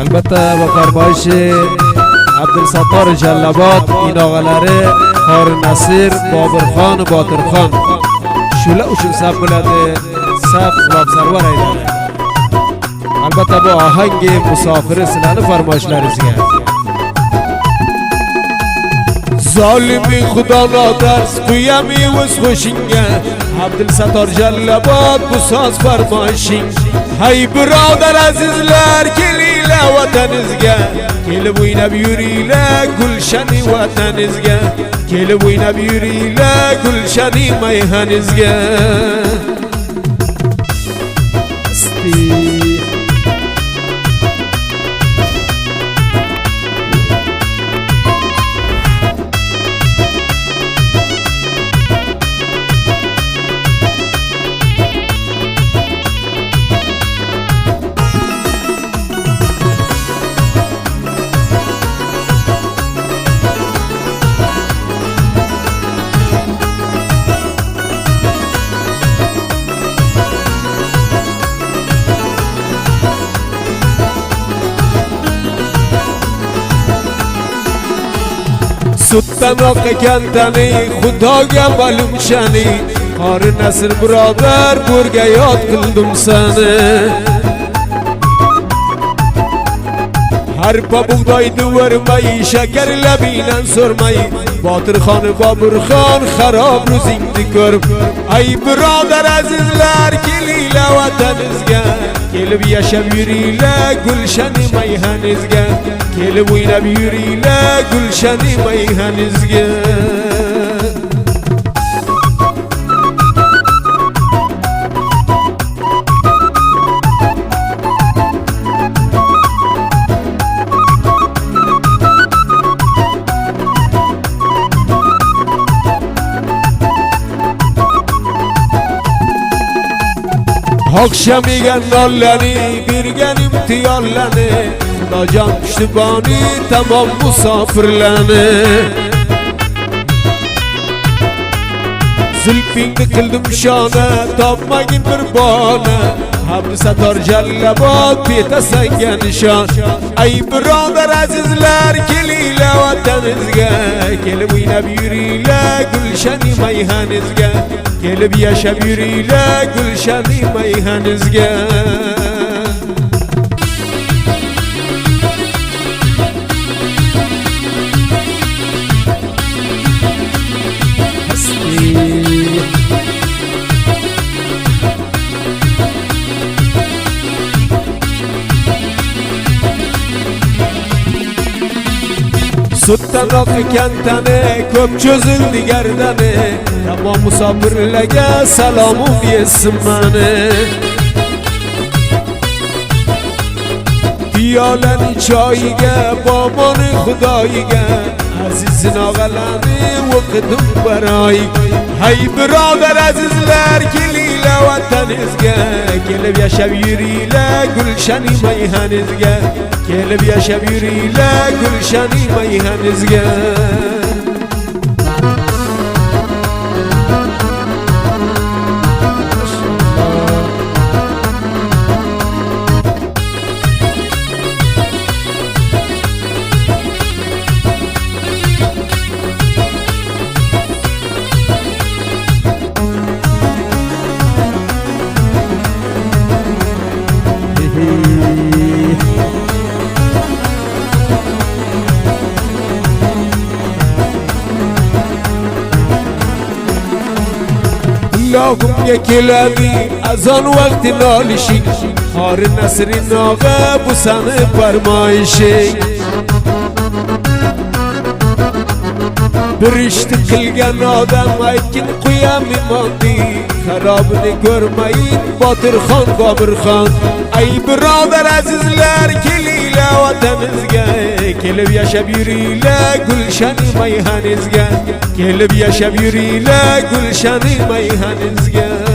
البته با فرمایش عبدالستار جلبات این آقلاره خار نصیر بابرخان و باطرخان شله اوشون سب بلده سب غلاب سرور ایداره البته با آهنگ مسافر سنان فرمایشلر ازگه ظالمی خدا نادرس قویمی وز خوشینگه عبدالستار جلبات بساز فرمایشین های برادر عزیزلر کلیله وطنزگه کل بوی نبیوریله گلشنی وطنزگه کل بوی نبیوریله گلشنی میهنزگه سوتن آقا کندنی خدایا معلوم شنی خار نصر برادر برگه یاد کلدم سنه هر پا بغدای دور مایی شکر لبینن سرمایی باطر خان بابر خان خراب رو زنده کرم ای برادر عزیزلر کلیله وطنزگه کل بیا شبیریله گلشنی میهنزگه کل بوی نبیریله گلشنی میهنزگه Akşam igen nalleni birgenim tiyalleni Nacan piştibani tamam musafirleni Zülfinde kıldım şane tapmagin bir bane Abdülsettar Cellabat piyete senge nişan Ey birader azizler keliyle vatanizge Kelib oynab yuriyle gulshani mayhanizge Kelib yashab yuriyle gulshani mayhanizge Suttan kentane köp çözüldü gerdane Tamam musafirlege selamım yesin beni Piyaleni çayige babanı hudayige Azizin ağalanı vakıdım barayı Hey birader azizler keliyle vatanizge Kelib yaşab yuriyle gulshani mayhanizge Kelib yaşab yuriyle gulshani mayhanizge Lagum yekeledi azan vakti nalişi Har Nasrin ağa bu sana farmayişi Bir işti kılgan adam aykin kuyam imandi Harabını görmeyin Batır Khan Babır Khan Ey birader azizler keliyle vatanizge Kelib yaşab yuriyle gulshani mayhanizge Kelib yaşab yuriyle gulshani mayhanizge